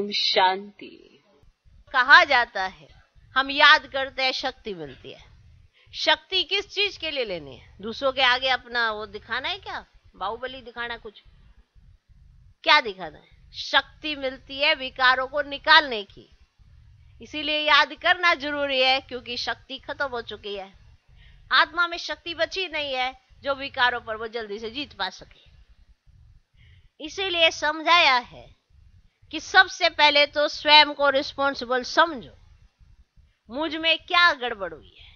ओम शांति। कहा जाता है हम याद करते हैं शक्ति मिलती है। शक्ति किस चीज के लिए लेनी है? दूसरों के आगे अपना वो दिखाना है क्या? बाहुबली दिखाना? कुछ क्या दिखाना है? शक्ति मिलती है विकारों को निकालने की, इसीलिए याद करना जरूरी है, क्योंकि शक्ति खत्म हो चुकी है। आत्मा में शक्ति बची नहीं है जो विकारों पर वो जल्दी से जीत पा सके। इसीलिए समझाया है कि सबसे पहले तो स्वयं को रिस्पॉन्सिबल समझो, मुझ में क्या गड़बड़ हुई है।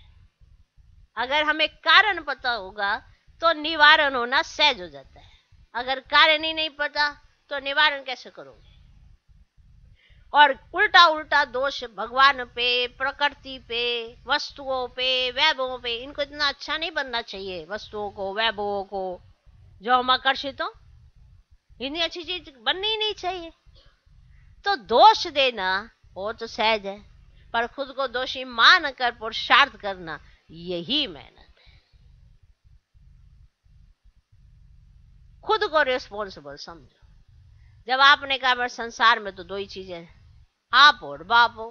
अगर हमें कारण पता होगा तो निवारण होना सहज हो जाता है। अगर कारण ही नहीं पता तो निवारण कैसे करोगे? और उल्टा उल्टा दोष भगवान पे, प्रकृति पे, वस्तुओं पे, वैभवों पे, इनको इतना अच्छा नहीं बनना चाहिए। वस्तुओं को, वैभवों को जो हम आकर्षित हो, इतनी अच्छी चीज बननी ही नहीं चाहिए। तो दोष देना वो तो सहज है, पर खुद को दोषी मान कर पुरुषार्थ करना, यही मेहनत है। खुद को रिस्पॉन्सिबल समझो। जब आपने कहा मैं संसार में तो दो ही चीजें हैं, आप और बाप हो,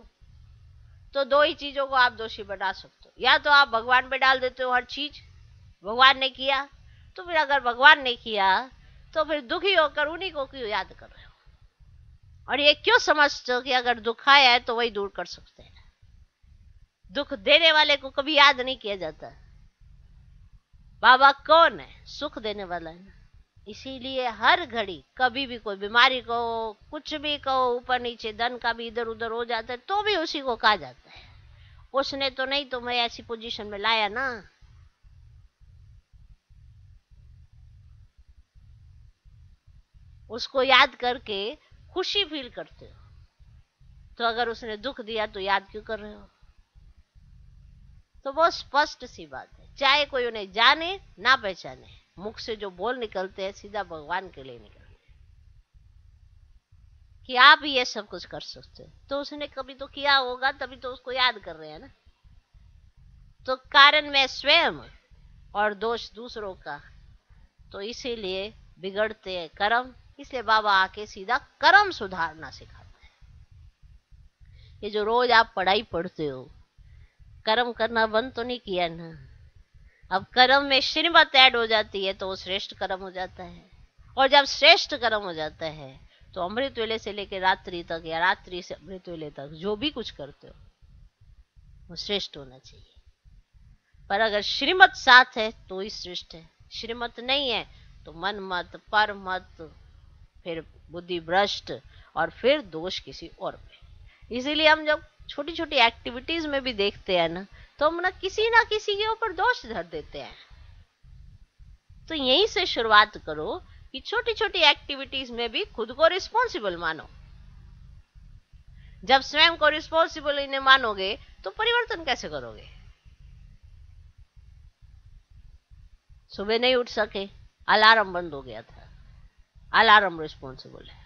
तो दो ही चीजों को आप दोषी बना सकते हो। या तो आप भगवान पे डाल देते हो हर चीज, भगवान ने किया, तो फिर अगर भगवान ने किया तो फिर दुखी होकर उन्हीं को क्यों याद कर रहे हो? और ये क्यों समझते हो कि अगर दुख आया है तो वही दूर कर सकते हैं? दुख देने वाले को कभी याद नहीं किया जाता। बाबा कौन है? सुख देने वाला है ना। इसीलिए हर घड़ी कभी भी कोई बीमारी कहो, कुछ भी कहो, ऊपर नीचे धन का भी इधर उधर हो जाता है, तो भी उसी को कहा जाता है उसने तो नहीं तुम्हें ऐसी पोजीशन में लाया ना। उसको याद करके खुशी फील करते हो, तो अगर उसने दुख दिया तो याद क्यों कर रहे हो? तो वो स्पष्ट सी बात है, चाहे कोई उन्हें जाने ना पहचाने, मुख से जो बोल निकलते हैं सीधा भगवान के लिए निकलते हैं कि आप ही ये सब कुछ कर सकते हो। तो उसने कभी तो किया होगा, तभी तो उसको याद कर रहे हैं ना। तो कारण में स्वयं और दोष दूसरों का, तो इसीलिए बिगड़ते हैं कर्म। इसलिए बाबा आके सीधा कर्म सुधारना सिखाते हैं। ये जो रोज आप पढ़ाई पढ़ते हो, कर्म करना बंद तो नहीं किया ना। अब कर्म में श्रीमत ऐड हो जाती है तो वो श्रेष्ठ कर्म हो जाता है, और जब श्रेष्ठ कर्म हो जाता है तो अमृत वेले से लेकर रात्रि तक, या रात्रि से अमृत वेले तक जो भी कुछ करते हो वो श्रेष्ठ होना चाहिए। पर अगर श्रीमत साथ है तो ही श्रेष्ठ है, श्रीमत नहीं है तो मन मत, पर मत, फिर बुद्धि भ्रष्ट, और फिर दोष किसी और पे। इसीलिए हम जब छोटी छोटी एक्टिविटीज में भी देखते हैं ना, तो हम ना किसी के ऊपर दोष धर देते हैं। तो यहीं से शुरुआत करो कि छोटी छोटी एक्टिविटीज में भी खुद को रिस्पॉन्सिबल मानो। जब स्वयं को रिस्पॉन्सिबल इन्हें मानोगे तो परिवर्तन कैसे करोगे? सुबह नहीं उठ सके, अलार्म बंद हो गया था, अलार्म रिस्पॉन्सिबल है,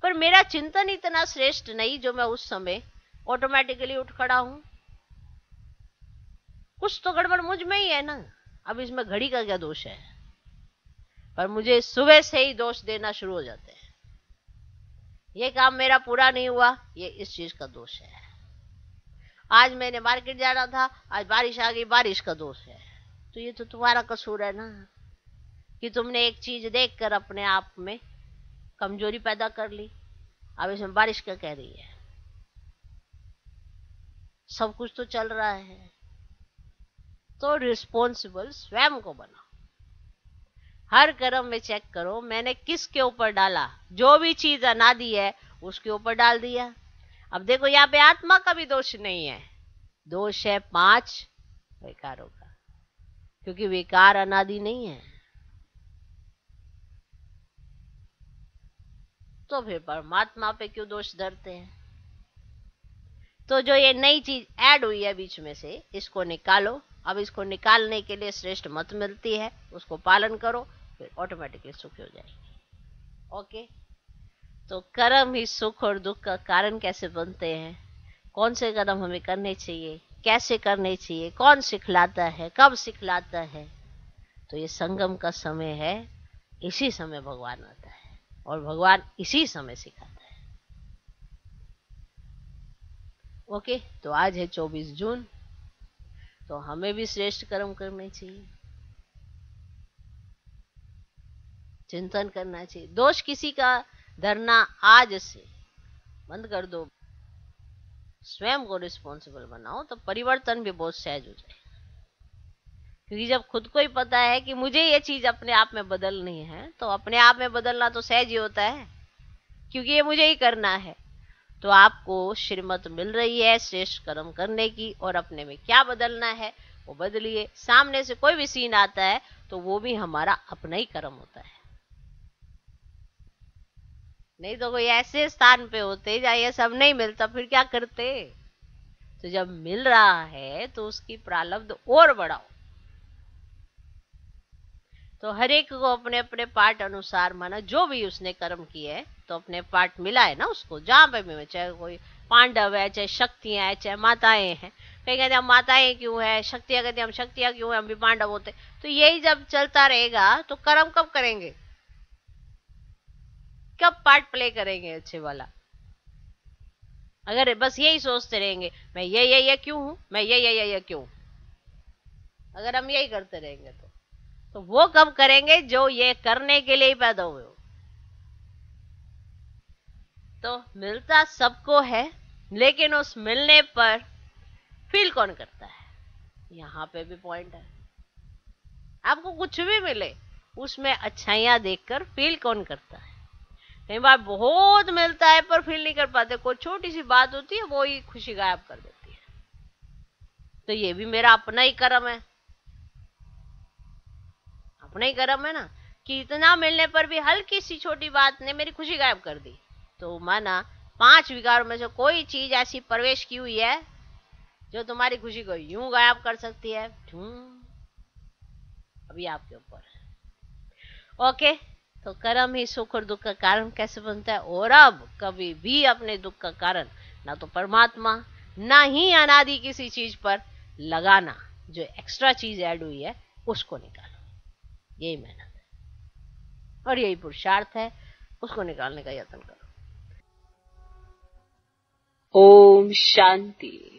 पर मेरा चिंतन इतना श्रेष्ठ नहीं जो मैं उस समय ऑटोमेटिकली उठ खड़ा हूं। कुछ तो गड़बड़ मुझ में ही है ना। अब इसमें घड़ी का क्या दोष है? पर मुझे सुबह से ही दोष देना शुरू हो जाते हैं। ये काम मेरा पूरा नहीं हुआ, ये इस चीज का दोष है। आज मैंने मार्केट जाना था, आज बारिश आ गई, बारिश का दोष है। तो ये तो तुम्हारा कसूर है ना, कि तुमने एक चीज देखकर अपने आप में कमजोरी पैदा कर ली। अब इसमें बारिश क्या कह रही है? सब कुछ तो चल रहा है। तो रिस्पॉन्सिबल स्वयं को बनाओ। हर कर्म में चेक करो मैंने किसके ऊपर डाला। जो भी चीज अनादि है उसके ऊपर डाल दिया। अब देखो यहाँ पे आत्मा का भी दोष नहीं है, दोष है 5 विकारों का, क्योंकि विकार अनादि नहीं है। तो फिर परमात्मा पे क्यों दोष धरते हैं? तो जो ये नई चीज ऐड हुई है बीच में से, इसको निकालो। अब इसको निकालने के लिए श्रेष्ठ मत मिलती है, उसको पालन करो, फिर ऑटोमेटिकली सुखी हो जाएगी। ओके, तो कर्म ही सुख और दुख का कारण कैसे बनते हैं, कौन से कर्म हमें करने चाहिए, कैसे करने चाहिए, कौन सिखलाता है, कब सिखलाता है, तो ये संगम का समय है। इसी समय भगवान आता है और भगवान इसी समय सिखाता है। ओके, तो आज है 24 जून, तो हमें भी श्रेष्ठ कर्म करने चाहिए, चिंतन करना चाहिए। दोष किसी का धरना आज से बंद कर दो, स्वयं को रिस्पॉन्सिबल बनाओ, तो परिवर्तन भी बहुत सहज हो जाए। क्योंकि जब खुद को ही पता है कि मुझे ये चीज अपने आप में बदलनी है, तो अपने आप में बदलना तो सहज ही होता है, क्योंकि ये मुझे ही करना है। तो आपको श्रीमत मिल रही है श्रेष्ठ कर्म करने की, और अपने में क्या बदलना है वो बदलिए। सामने से कोई भी सीन आता है तो वो भी हमारा अपना ही कर्म होता है। नहीं तो कोई ऐसे स्थान पे होते जहाँ ये सब नहीं मिलता, फिर क्या करते। तो जब मिल रहा है तो उसकी प्रारब्ध और बढ़ाओ। तो हर एक को अपने अपने पार्ट अनुसार माना, जो भी उसने कर्म किए है तो अपने पार्ट मिला है ना उसको, जहां पे भी, चाहे कोई पांडव है, चाहे शक्तियां है, चाहे माताएं हैं। कहीं कहते हम माताएं क्यों है, शक्तियां कहते हम शक्तियां क्यों है, हम भी पांडव होते। तो यही जब चलता रहेगा तो कर्म कब करेंगे, कब पार्ट प्ले करेंगे अच्छे वाला। अगर बस यही सोचते रहेंगे मैं ये क्यों हूं, मैं ये क्यों, अगर हम यही करते रहेंगे तो वो कब करेंगे जो ये करने के लिए ही पैदा हुए हो। तो मिलता सबको है, लेकिन उस मिलने पर फील कौन करता है, यहां पे भी पॉइंट है। आपको कुछ भी मिले उसमें अच्छाइयां देखकर फील कौन करता है। कई बार बहुत मिलता है पर फील नहीं कर पाते, कोई छोटी सी बात होती है वो ही खुशी गायब कर देती है। तो ये भी मेरा अपना ही कर्म है, अपना ही कर्म है ना, कि इतना मिलने पर भी हल्की सी छोटी बात ने मेरी खुशी गायब कर दी। तो माना 5 विकारों में से कोई चीज ऐसी प्रवेश की हुई है जो तुम्हारी खुशी को यूं गायब कर सकती है, अभी आपके ऊपर है। ओके, तो कर्म ही सुख और दुख का कारण कैसे बनता है। और अब कभी भी अपने दुख का कारण ना तो परमात्मा, ना ही अनादि किसी चीज पर लगाना, जो एक्स्ट्रा चीज ऐड हुई है उसको निकालो। यही मेहनत है और यही पुरुषार्थ है, उसको निकालने का यत्न करो। ओम शांति।